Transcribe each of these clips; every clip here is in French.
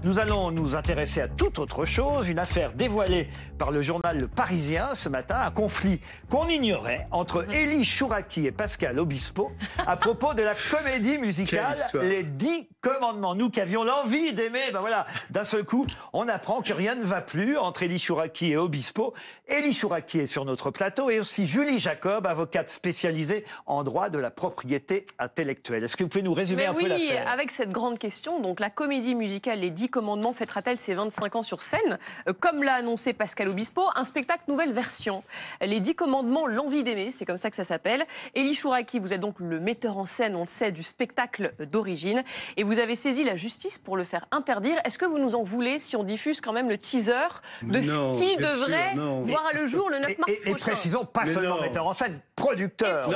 Nous allons nous intéresser à toute autre chose. Une affaire dévoilée par le journal Le Parisien ce matin. Un conflit qu'on ignorait entre Élie Chouraqui et Pascal Obispo à propos de la comédie musicale Les 10 Commandements. Nous qui avions l'envie d'aimer, ben voilà, d'un seul coup, on apprend que rien ne va plus entre Élie Chouraqui et Obispo. Élie Chouraqui est sur notre plateau et aussi Julie Jacob, avocate spécialisée en droit de la propriété intellectuelle. Est-ce que vous pouvez nous résumer un peu l'affaire ? Oui, avec cette grande question, donc la comédie musicale Les 10 Commandements fêtera-t-elle ses 25 ans sur scène ? Comme l'a annoncé Pascal Obispo, un spectacle nouvelle version. Les 10 Commandements, l'envie d'aimer, c'est comme ça que ça s'appelle. Élie Chouraqui, vous êtes donc le metteur en scène, on le sait, du spectacle d'origine. Et vous avez saisi la justice pour le faire interdire. Est-ce que vous nous en voulez si on diffuse quand même le teaser de ce qui devrait voir le jour le 9 mars prochain ? Et précisons, pas seulement metteur en scène, producteur.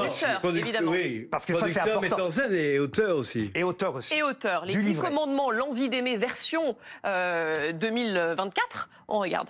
Évidemment. Oui, parce que ça c'est important. Metteur en scène et auteur aussi. Et auteur aussi. Et auteur. Les 10 Commandements, l'envie d'aimer version 2024. On regarde.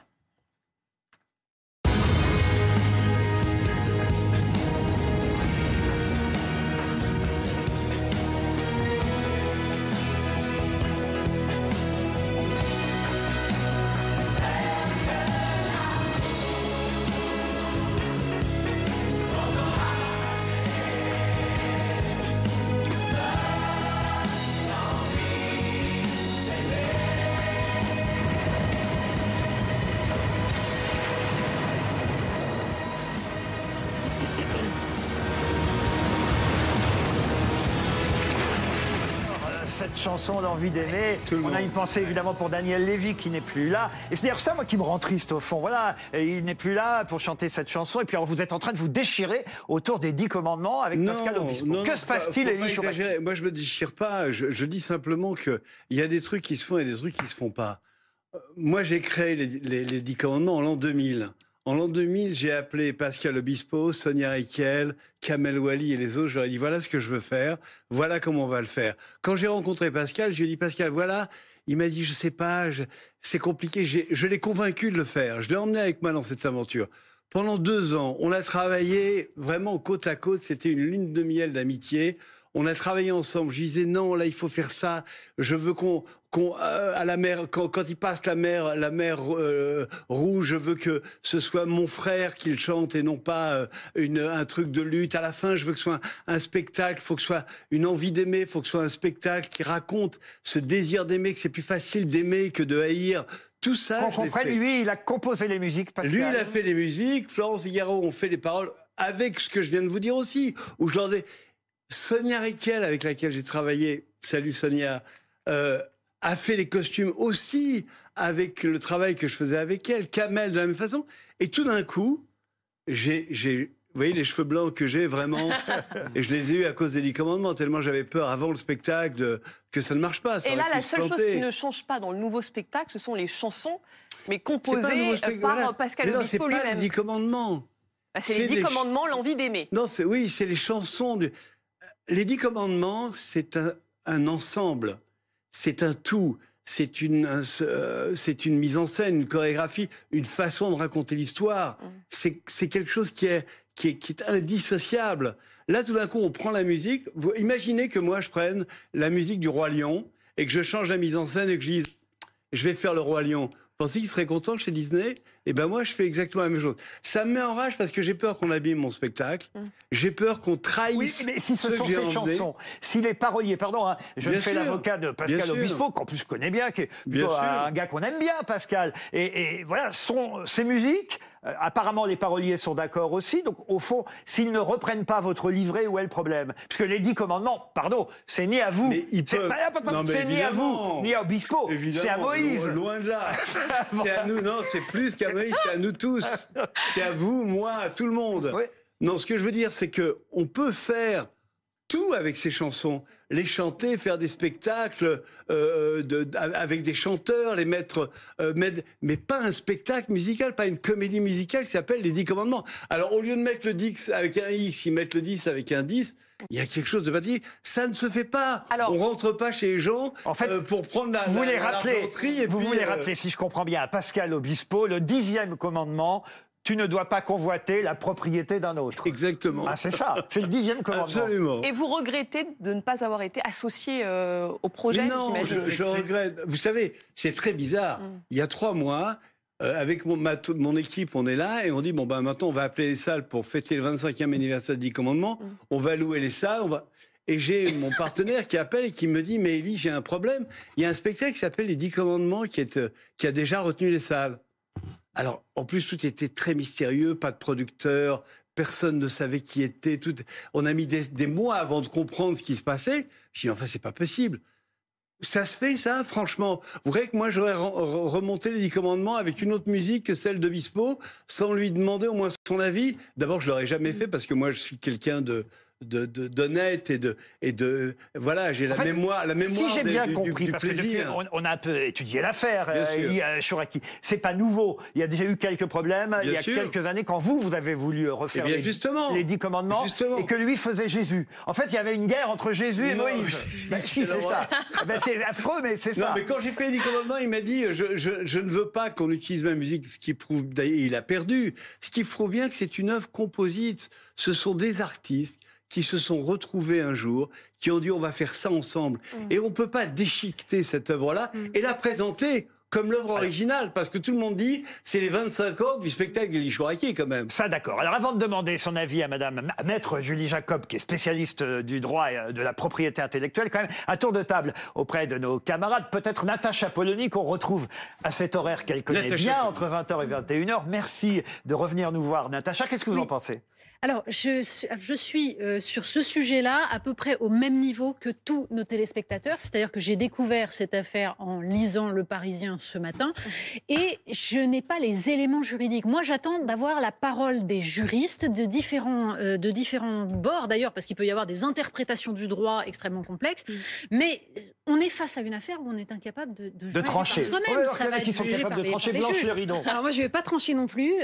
Cette chanson, l'envie d'aimer, on a une pensée évidemment pour Daniel Lévy qui n'est plus là. Et c'est d'ailleurs ça, moi, qui me rend triste au fond. Voilà, et il n'est plus là pour chanter cette chanson. Et puis alors, vous êtes en train de vous déchirer autour des 10 commandements avec Pascal Obispo. Que se passe-t-il, Élie Chouraqui ? Moi, je me déchire pas. Je dis simplement qu'il y a des trucs qui se font et des trucs qui se font pas. Moi, j'ai créé les 10 commandements en l'an 2000. En l'an 2000, j'ai appelé Pascal Obispo, Sonia Rykiel, Kamel Wally et les autres. Je leur ai dit, voilà ce que je veux faire, voilà comment on va le faire. Quand j'ai rencontré Pascal, je lui ai dit, Pascal, voilà. Il m'a dit, je sais pas, c'est compliqué. Je l'ai convaincu de le faire. Je l'ai emmené avec moi dans cette aventure. Pendant 2 ans, on a travaillé vraiment côte à côte. C'était une lune de miel d'amitié. On a travaillé ensemble. Je disais non, là il faut faire ça. Je veux qu'on à la mer, quand il passe la mer rouge, je veux que ce soit mon frère qui le chante et non pas un truc de lutte. À la fin, je veux que ce soit un spectacle. Faut que ce soit une envie d'aimer. Faut que ce soit un spectacle qui raconte ce désir d'aimer, que c'est plus facile d'aimer que de haïr. Tout ça, on comprenne, lui, il a composé les musiques, Pascal. Lui, il a fait les musiques. Florence et Garo ont fait les paroles avec ce que je viens de vous dire aussi. Où je leur dis, Sonia Rykiel, avec laquelle j'ai travaillé, salut Sonia, a fait les costumes aussi avec le travail que je faisais avec elle. Kamel, de la même façon. Et tout d'un coup, vous voyez les cheveux blancs que j'ai vraiment, et je les ai eus à cause des 10 commandements, tellement j'avais peur avant le spectacle que ça ne marche pas. Et là, la seule chose qui ne change pas dans le nouveau spectacle, ce sont les chansons, mais composées par Pascal Obispo lui-même. C'est pas les 10 commandements. C'est les 10 commandements, l'envie d'aimer. Non, c'est les chansons. Les 10 commandements, c'est un ensemble, c'est un tout, c'est une mise en scène, une chorégraphie, une façon de raconter l'histoire. C'est quelque chose qui est indissociable. Là, tout d'un coup, on prend la musique. Vous imaginez que moi, je prenne la musique du Roi Lion et que je change la mise en scène et que je dise « je vais faire le Roi Lion ». Vous pensez qu'il serait content chez Disney ? Eh ben moi, je fais exactement la même chose. Ça me met en rage parce que j'ai peur qu'on abîme mon spectacle. J'ai peur qu'on trahisse. Oui, mais si ce sont ces chansons, si les paroliers, pardon, hein, je fais l'avocat de Pascal Obispo, qu'en plus je connais bien, qui est plutôt un gars qu'on aime bien, Pascal. Et voilà, ces musiques. Apparemment, les paroliers sont d'accord aussi. Donc, au fond, s'ils ne reprennent pas votre livret, où est le problème ? Puisque les 10 commandements, pardon, c'est ni à vous, c'est ni à vous, ni à Obispo, c'est à Moïse. Loin de là. C'est à nous, non, c'est plus qu'à Moïse, c'est à nous tous. C'est à vous, moi, à tout le monde. Oui. Non, ce que je veux dire, c'est qu'on peut faire tout avec ces chansons. Les chanter, faire des spectacles avec des chanteurs, les mettre, mais pas un spectacle musical, pas une comédie musicale qui s'appelle Les 10 Commandements. Alors, au lieu de mettre le 10 avec un X, ils mettent le 10 avec un 10, il y a quelque chose de particulier. Ça ne se fait pas. Alors, on rentre pas chez les gens pour prendre la vous voulez rappeler, si je comprends bien, à Pascal Obispo, le 10e commandement, tu ne dois pas convoiter la propriété d'un autre. Exactement. Ah, c'est ça, c'est le 10e commandement. Absolument. Et vous regrettez de ne pas avoir été associé au projet, Mais non, j'imagine. je regrette. Vous savez, c'est très bizarre. Il y a 3 mois, avec mon équipe, on est là et on dit, bon, ben maintenant, on va appeler les salles pour fêter le 25e anniversaire du 10 commandements. On va louer les salles, Et j'ai mon partenaire qui appelle et qui me dit, mais Élie, j'ai un problème. Il y a un spectacle qui s'appelle Les 10 commandements qui a déjà retenu les salles. Alors, en plus, tout était très mystérieux, pas de producteur, personne ne savait qui était. On a mis des mois avant de comprendre ce qui se passait. Je dis, enfin, c'est pas possible. Ça se fait, ça, franchement. Vous voyez que moi, j'aurais remonté les 10 commandements avec une autre musique que celle d'Obispo, sans lui demander au moins son avis. D'abord, je l'aurais jamais fait parce que moi, je suis quelqu'un d'honnête et de voilà, j'ai la mémoire si j'ai bien compris, du parce que plaisir. on a un peu étudié l'affaire, Bien sûr. Chouraqui. C'est pas nouveau. Il y a déjà eu quelques problèmes il y a sûr. quelques années quand vous avez voulu refaire Eh bien, les 10 commandements et que lui faisait Jésus. En fait, il y avait une guerre entre Jésus et Non, Moïse. Si, c'est ça. C'est affreux, mais c'est ça. Non, mais quand j'ai fait les 10 commandements, il m'a dit je ne veux pas qu'on utilise ma musique, ce qui prouve, d'ailleurs, il a perdu. Ce qui prouve bien que c'est une œuvre composite. Ce sont des artistes qui se sont retrouvés un jour, qui ont dit on va faire ça ensemble. Et on ne peut pas déchiqueter cette œuvre-là et la présenter comme l'œuvre originale, parce que tout le monde dit c'est les 25 ans du spectacle d'Élie Chouraqui quand même. Ça, d'accord. Alors, avant de demander son avis à Maître Julie Jacob, qui est spécialiste du droit et de la propriété intellectuelle, quand même, un tour de table auprès de nos camarades, peut-être Natacha Polony, qu'on retrouve à cet horaire qu'elle connaît bien, entre 20h et 21h. Merci de revenir nous voir, Natacha. Qu'est-ce que vous en pensez ? Alors, je suis sur ce sujet-là à peu près au même niveau que tous nos téléspectateurs. C'est-à-dire que j'ai découvert cette affaire en lisant Le Parisien ce matin et je n'ai pas les éléments juridiques. Moi, j'attends d'avoir la parole des juristes de différents bords, d'ailleurs, parce qu'il peut y avoir des interprétations du droit extrêmement complexes. Mais on est face à une affaire où on est incapable de trancher. soi-même. Il y en a qui sont capables de trancher. Blanche Léridon. Alors moi, je ne vais pas trancher non plus.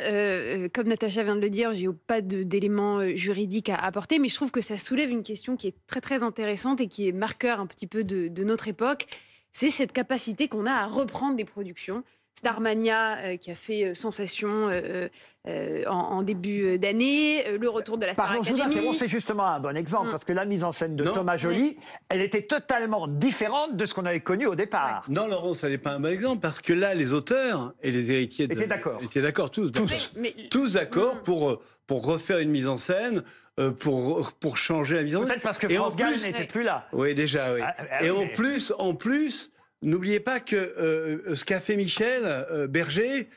Comme Natacha vient de le dire, j'ai pas d'éléments juridiques à apporter, mais je trouve que ça soulève une question qui est très très intéressante et qui est marqueur un petit peu de notre époque. C'est cette capacité qu'on a à reprendre des productions. Starmania qui a fait sensation en début d'année, le retour de la Star Academy. Je vous interromps, c'est justement un bon exemple, parce que la mise en scène de Thomas Joly, elle était totalement différente de ce qu'on avait connu au départ. Non, Laurent, ça n'est pas un bon exemple, parce que là, les auteurs et les héritiers étaient d'accord. Étaient d'accord, tous. Tous d'accord pour refaire une mise en scène, pour changer la mise en scène. Peut-être parce que France Gall n'était plus là. Oui, déjà, oui. Et en plus, n'oubliez pas que ce qu'a fait Michel Berger,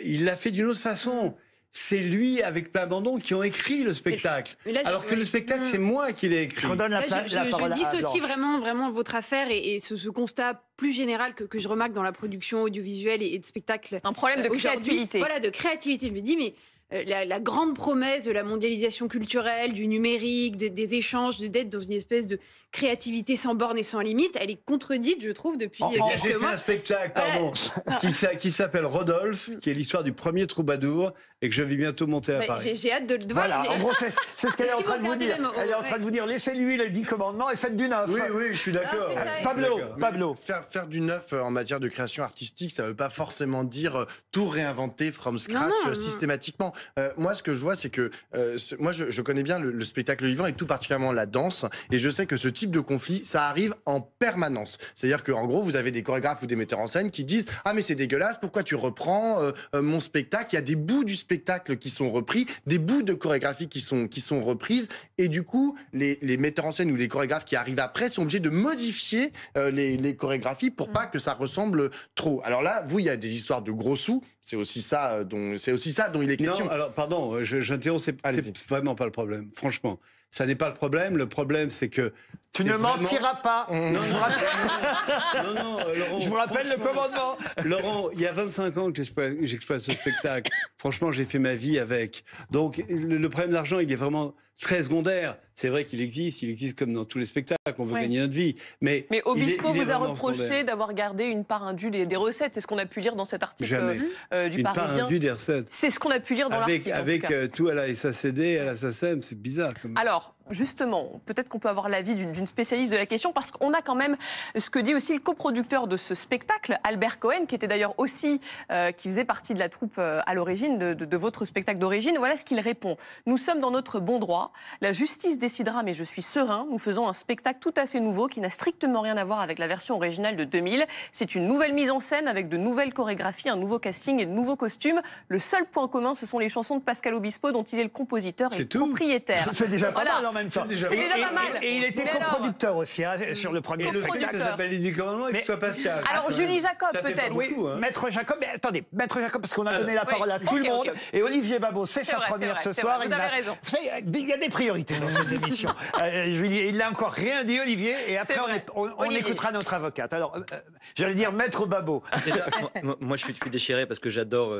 il l'a fait d'une autre façon. C'est lui, avec Plamondon, qui ont écrit le spectacle. Alors que le spectacle, c'est moi qui l'ai écrit. Je redonne la parole je dissocie vraiment votre affaire et ce constat plus général que je remarque dans la production audiovisuelle et de spectacle. Un problème de créativité. Voilà, de créativité. Je me dis, mais la grande promesse de la mondialisation culturelle, du numérique, des échanges, d'être dans une espèce de créativité sans bornes et sans limites, elle est contredite, je trouve, depuis quelques mois. J'ai fait un spectacle, qui s'appelle Rodolphe, qui est l'histoire du premier troubadour, et que je vais bientôt monter à Paris. J'ai hâte de le voir. Voilà, en gros, c'est ce qu'elle est en train de vous dire. Elle est en train de vous dire, laissez-lui les 10 commandements et faites du neuf. Oui, je suis d'accord. Pablo. Faire du neuf en matière de création artistique, ça ne veut pas forcément dire tout réinventer from scratch systématiquement. Moi, ce que je vois, c'est que moi, je connais bien le spectacle vivant et tout particulièrement la danse. Et je sais que ce type de conflit, ça arrive en permanence. C'est-à-dire qu'en gros, vous avez des chorégraphes ou des metteurs en scène qui disent « Ah, mais c'est dégueulasse, pourquoi tu reprends mon spectacle ?» Il y a des bouts du spectacle qui sont repris, des bouts de chorégraphie qui sont reprises. Et du coup, les metteurs en scène ou les chorégraphes qui arrivent après sont obligés de modifier les chorégraphies pour pas que ça ressemble trop. Alors là, vous, il y a des histoires de gros sous. C'est aussi ça dont il est question. Non, alors, pardon, j'interromps, c'est vraiment pas le problème, franchement. Ça n'est pas le problème. Le problème, c'est que... Tu ne mentiras pas. Non, Laurent, je vous rappelle le commandement. Laurent, il y a 25 ans que j'exploite ce spectacle. Franchement, j'ai fait ma vie avec. Donc, le problème d'argent, il est vraiment très secondaire. C'est vrai qu'il existe comme dans tous les spectacles, on veut gagner notre vie. Mais Obispo vous a reproché d'avoir gardé une part indue des recettes. C'est ce qu'on a pu lire dans cet article du Parisien. Une part indue des recettes. C'est ce qu'on a pu lire dans l'article. Avec tout à la SACD, à la SACEM, c'est bizarre. Alors, justement, peut-être qu'on peut avoir l'avis d'une spécialiste de la question, parce qu'on a quand même ce que dit aussi le coproducteur de ce spectacle, Albert Cohen, qui était d'ailleurs aussi, qui faisait partie de la troupe à l'origine, de votre spectacle d'origine. Voilà ce qu'il répond. Nous sommes dans notre bon droit. La justice décidera, mais je suis serein. Nous faisons un spectacle tout à fait nouveau qui n'a strictement rien à voir avec la version originale de 2000. C'est une nouvelle mise en scène avec de nouvelles chorégraphies, un nouveau casting et de nouveaux costumes. Le seul point commun, ce sont les chansons de Pascal Obispo, dont il est le compositeur et le propriétaire. C'est déjà pas mal en même temps. C'est déjà pas mal. Et il était coproducteur aussi sur le premier spectacle. Ça s'appelle les 10 commandements et que ce soit Pascal. Alors Julie Jacob peut-être. Oui, Maître Jacob, mais attendez, Maître Jacob, parce qu'on a donné la parole à tout le monde. Et Olivier Babot, c'est sa première ce soir. Vous avez raison. Vous savez, il y a des priorités dans cette émission. Julie, il n'a encore rien dit, Olivier, et après on écoutera notre avocate. Alors, j'allais dire Maître Babot. Déjà, moi, je suis déchiré parce que j'adore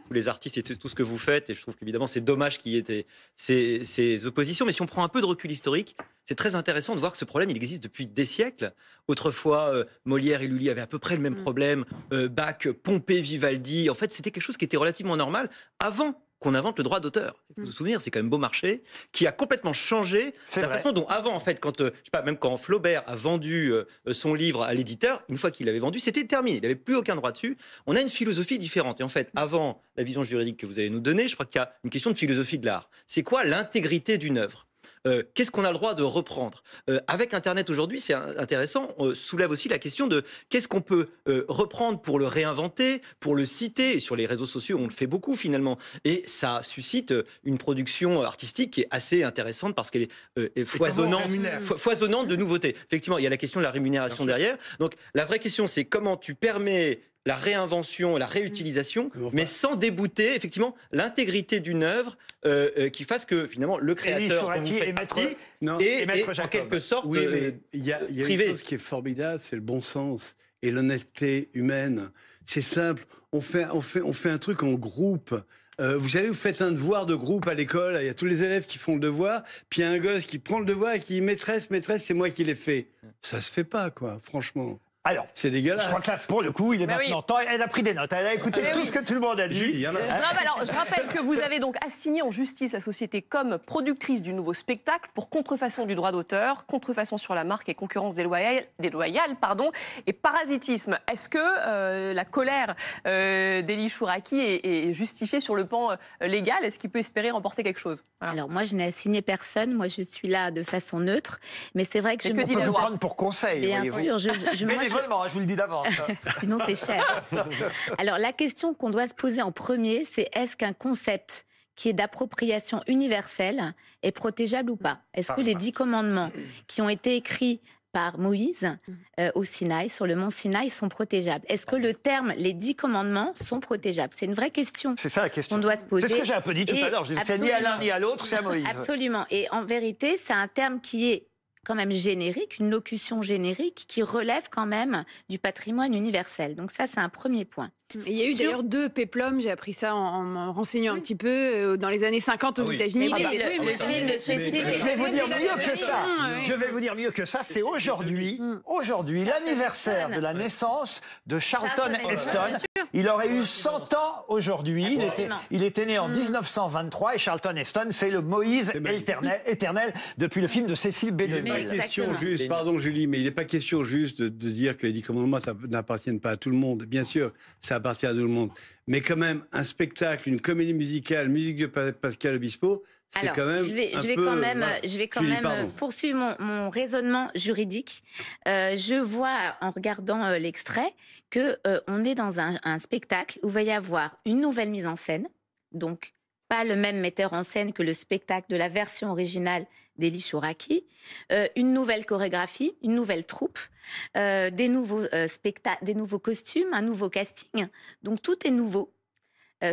tous les artistes et tout ce que vous faites, et je trouve qu'évidemment c'est dommage qu'il y ait ces oppositions. Mais si on prend un peu de recul historique, c'est très intéressant de voir que ce problème il existe depuis des siècles. Autrefois, Molière et Lully avaient à peu près le même problème. Bach pompait Vivaldi. En fait, c'était quelque chose qui était relativement normal avant qu'on invente le droit d'auteur. Il faut se souvenir, c'est quand même Beaumarchais qui a complètement changé la façon dont avant, en fait, quand, je sais pas, même quand Flaubert a vendu son livre à l'éditeur, une fois qu'il l'avait vendu, c'était terminé. Il n'avait plus aucun droit dessus. On a une philosophie différente. Et en fait, avant la vision juridique que vous allez nous donner, je crois qu'il y a une question de philosophie de l'art. C'est quoi l'intégrité d'une œuvre ? Qu'est-ce qu'on a le droit de reprendre ? Avec Internet aujourd'hui, c'est intéressant, soulève aussi la question de qu'est-ce qu'on peut reprendre pour le réinventer, pour le citer. Et sur les réseaux sociaux, on le fait beaucoup finalement. Et ça suscite une production artistique qui est assez intéressante parce qu'elle est foisonnante de nouveautés. Effectivement, il y a la question de la rémunération derrière. Donc la vraie question, c'est comment tu permets la réinvention, la réutilisation, mais sans débouter effectivement l'intégrité d'une œuvre qui fasse que finalement le créateur dont vous faites partie est en quelque sorte il y a privé. Une chose qui est formidable, c'est le bon sens et l'honnêteté humaine. C'est simple, on fait un truc en groupe. Vous savez, vous faites un devoir de groupe à l'école, il y a tous les élèves qui font le devoir, puis il y a un gosse qui prend le devoir et qui dit « Maîtresse, c'est moi qui l'ai fait ». Ça se fait pas, quoi, franchement. Alors, c'est dégueulasse. Je crois que là, pour le coup, il est maintenant temps. Elle a pris des notes. Elle a écouté tout ce que tout le monde a dit. Je rappelle que vous avez donc assigné en justice la société comme productrice du nouveau spectacle pour contrefaçon du droit d'auteur, contrefaçon sur la marque et concurrence déloyale, et parasitisme. Est-ce que la colère d'Élie Chouraqui est justifiée sur le plan légal ? Est-ce qu'il peut espérer remporter quelque chose ? Alors moi, je n'ai assigné personne. Moi, je suis là de façon neutre. Mais c'est vrai que je peux vous prendre pour conseil. Bien sûr, je vous le dis d'avance. Sinon, c'est cher. Alors, la question qu'on doit se poser en premier, c'est est-ce qu'un concept qui est d'appropriation universelle est protégeable ou pas ? Est-ce que les 10 commandements qui ont été écrits par Moïse au Sinaï, sur le mont Sinaï, sont protégeables ? Est-ce que le terme « les 10 commandements » sont protégeables ? C'est une vraie question. C'est ça la question. On doit se poser. C'est ce que j'ai un peu dit tout à l'heure. C'est ni à l'un ni à l'autre, c'est à Moïse. Absolument. Et en vérité, c'est un terme qui est quand même générique, une locution générique qui relève quand même du patrimoine universel. Donc ça, c'est un premier point. Et il y a eu d'ailleurs 2 péplums, j'ai appris ça en me renseignant un petit peu, dans les années 50 aux États-Unis. Je vais vous dire mieux que ça. Je vais vous dire mieux que ça. C'est aujourd'hui l'anniversaire de la naissance de Charlton Heston. Il aurait eu 100 ans aujourd'hui. Il était né en 1923 et Charlton Heston, c'est le Moïse éternel depuis le film de Cécile B. Il n'est pas question juste, pardon Julie, mais il n'est pas question juste de dire que les 10 commandements n'appartiennent pas à tout le monde. Bien sûr, ça appartient à tout le monde. Mais quand même, un spectacle, une comédie musicale, musique de Pascal Obispo, c'est quand même je vais quand même poursuivre mon raisonnement juridique. Je vois, en regardant l'extrait, qu'on est dans un spectacle où il va y avoir une nouvelle mise en scène, donc pas le même metteur en scène que le spectacle de la version originale d'Élie Chouraqui, une nouvelle chorégraphie, une nouvelle troupe, des nouveaux spectacles, des nouveaux costumes, un nouveau casting. Donc tout est nouveau.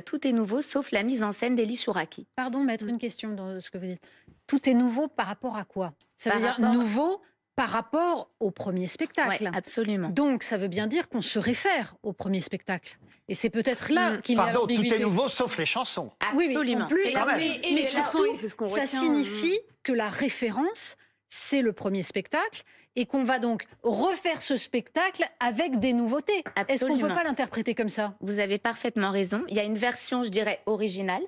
Tout est nouveau, sauf la mise en scène d'Élie Chouraqui. Pardon, mettre une question dans ce que vous dites. Tout est nouveau par rapport à quoi ? Ça veut dire nouveau par rapport au premier spectacle. Ouais, absolument. Donc, ça veut bien dire qu'on se réfère au premier spectacle. Et c'est peut-être là qu'il y a l'ambiguïté. Tout est nouveau sauf les chansons. Absolument. Oui, en plus, mais surtout, c'est ce qu'on ça retient. signifie que la référence, c'est le premier spectacle et qu'on va donc refaire ce spectacle avec des nouveautés. Est-ce qu'on ne peut pas l'interpréter comme ça ? Vous avez parfaitement raison. Il y a une version, je dirais, originale.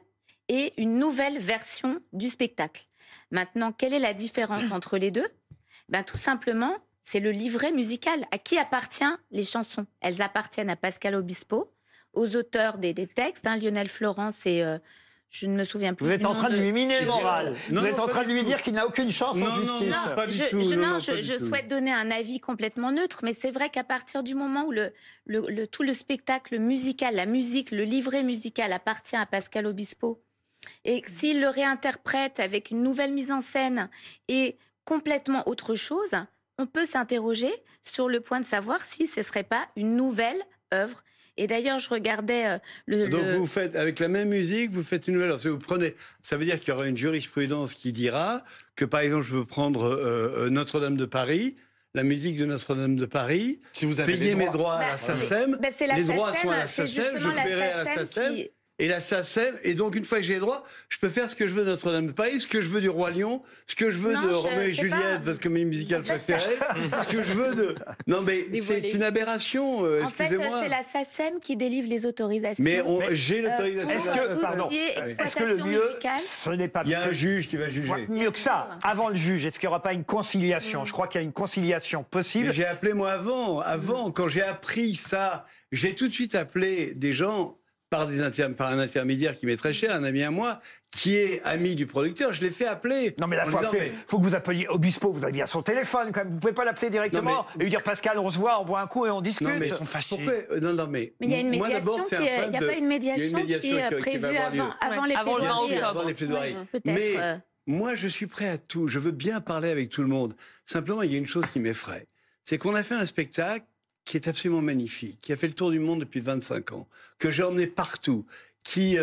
et une nouvelle version du spectacle. Maintenant, quelle est la différence entre les deux? Tout simplement, c'est le livret musical. À qui appartiennent les chansons? Elles appartiennent à Pascal Obispo, aux auteurs des textes, Lionel Florence et... je ne me souviens plus. Vous êtes en train de lui miner le moral. Vous êtes en train de lui dire qu'il n'a aucune chance en justice. Non, pas du tout. Je souhaite donner un avis complètement neutre, mais c'est vrai qu'à partir du moment où tout le spectacle musical, la musique, le livret musical appartient à Pascal Obispo, et s'il le réinterprète avec une nouvelle mise en scène et complètement autre chose, on peut s'interroger sur le point de savoir si ce ne serait pas une nouvelle œuvre. Et d'ailleurs, je regardais Donc vous faites, avec la même musique, vous faites une nouvelle. Alors, si vous prenez, ça veut dire qu'il y aura une jurisprudence qui dira que, par exemple, je veux prendre Notre-Dame de Paris, la musique de Notre-Dame de Paris, si vous avez payer mes droits à la SACEM, les droits sont à la SACEM, je paierai à la SACEM. Et la SACEM, et donc une fois que j'ai les droits, je peux faire ce que je veux de Notre-Dame de Paris, ce que je veux du Roi Lion, ce que je veux de Roméo et Juliette, votre comédie musicale préférée, ce que je veux de... Non mais c'est une aberration, excusez-moi. En fait, c'est la SACEM qui délivre les autorisations. Mais j'ai l'autorisation. Est-ce que le mieux, ce n'est pas... Il y a un juge qui va juger. Mieux que ça, avant le juge, est-ce qu'il n'y aura pas une conciliation? Je crois qu'il y a une conciliation possible. J'ai appelé moi avant, quand j'ai appris ça, j'ai tout de suite appelé des gens... par un intermédiaire qui m'est très cher, un ami à moi, qui est ami du producteur, je l'ai fait appeler. Non mais la fois, faut que vous appeliez Obispo, vous avez bien son téléphone quand même, vous pouvez pas l'appeler directement et lui dire Pascal, on se voit, on boit un coup et on discute. Non mais ils sont fâchés. Mais il y a une médiation, il n'y a pas une médiation qui est prévue avant les plaidoiries. Mais moi je suis prêt à tout, je veux bien parler avec tout le monde. Simplement il y a une chose qui m'effraie, c'est qu'on a fait un spectacle qui est absolument magnifique, qui a fait le tour du monde depuis 25 ans, que j'ai emmené partout, qui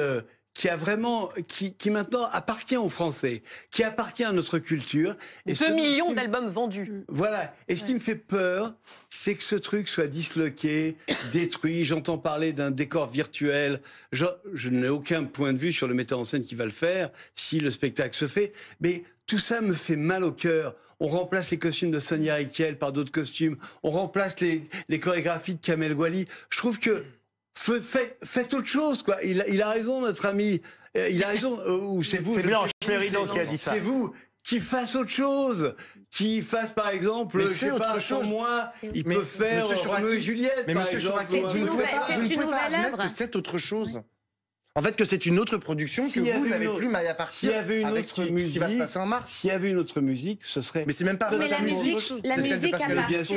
maintenant appartient aux Français, qui appartient à notre culture. Et 2 millions d'albums vendus. Voilà. Et ce qui me fait peur, c'est que ce truc soit disloqué, détruit. J'entends parler d'un décor virtuel. Je n'ai aucun point de vue sur le metteur en scène qui va le faire, si le spectacle se fait. Mais tout ça me fait mal au cœur. On remplace les costumes de Sonia Rykiel par d'autres costumes. On remplace les chorégraphies de Kamel Gouali. Je trouve que faites autre chose, quoi. Il a raison, notre ami. Il a raison. Ou c'est vous. C'est Blanche Lérineau qui a dit ça. C'est vous qui fasse autre chose. Qui fasse, par exemple, je sais pas, sans moi, il peut faire Roméo et Juliette, mais par monsieur exemple. Chouraqui, vous ne pouvez pas admettre que c'est autre chose. En fait, que c'est une autre production que vous n'avez plus maille à partir avec ce qui va se passer en mars. S'il y avait une autre musique, ce serait... Mais c'est même pas la musique appartient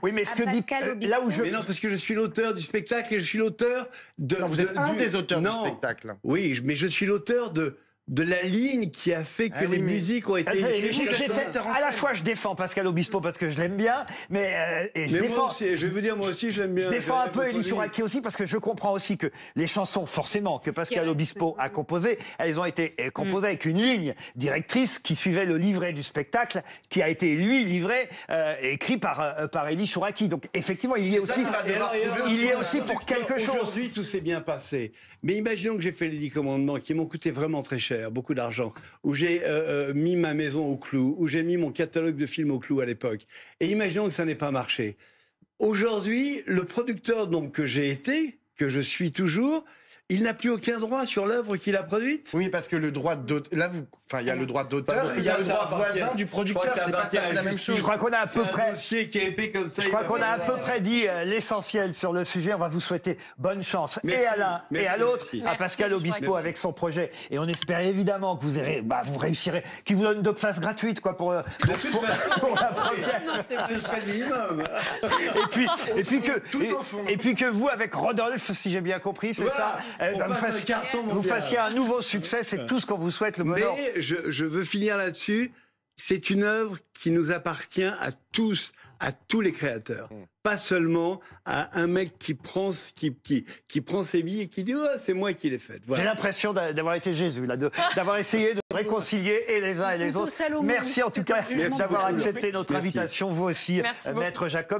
oui, mais ce que dit... Là où je... Mais non, parce que je suis l'auteur du spectacle et je suis l'auteur de... Non, vous êtes un des auteurs du spectacle. Oui, mais je suis l'auteur de la ligne qui a fait que les musiques ont été... À la fois, je défends Pascal Obispo parce que je l'aime bien, mais moi aussi, je vais vous dire, moi aussi, je l'aime bien. Je défends un peu Élie Chouraqui aussi parce que je comprends aussi que les chansons, forcément, que Pascal Obispo a composées, elles ont été composées avec une ligne directrice qui suivait le livret du spectacle, qui a été, lui, livré, écrit par Élie Chouraqui. Donc, effectivement, il y est aussi pour quelque chose. Aujourd'hui, tout s'est bien passé. Mais imaginons que j'ai fait les 10 commandements qui m'ont coûté vraiment très cher, beaucoup d'argent, où j'ai mis ma maison au clou, où j'ai mis mon catalogue de films au clou à l'époque. Et imaginons que ça n'ait pas marché. Aujourd'hui, le producteur donc que j'ai été, que je suis toujours, il n'a plus aucun droit sur l'œuvre qu'il a produite. Oui, parce que le droit d'auteur, là, il y a le droit d'auteur, il y a le droit voisin du producteur, c'est pas la même chose. Je crois qu'on a à peu près... dossier qui est épais comme ça. Je crois qu'on a à peu près dit l'essentiel sur le sujet. On va vous souhaiter bonne chance et à l'un et à l'autre, à Pascal Obispo avec son projet. Et on espère évidemment que vous réussirez, qu'il vous donne 2 places gratuites quoi pour la première. Ce serait le minimum. Et puis que vous, avec Rodolphe, si j'ai bien compris, c'est ça. Vous fassiez un nouveau succès, c'est tout ce qu'on vous souhaite, le bonheur. Mais je veux finir là-dessus. C'est une œuvre qui nous appartient à tous les créateurs. Pas seulement à un mec qui prend ses billes et qui dit « Oh, c'est moi qui l'ai faite. » J'ai l'impression d'avoir été Jésus, là, d'avoir essayé de réconcilier et les uns et les autres. Merci en tout cas d'avoir accepté notre invitation. Vous aussi, Maître Jacob.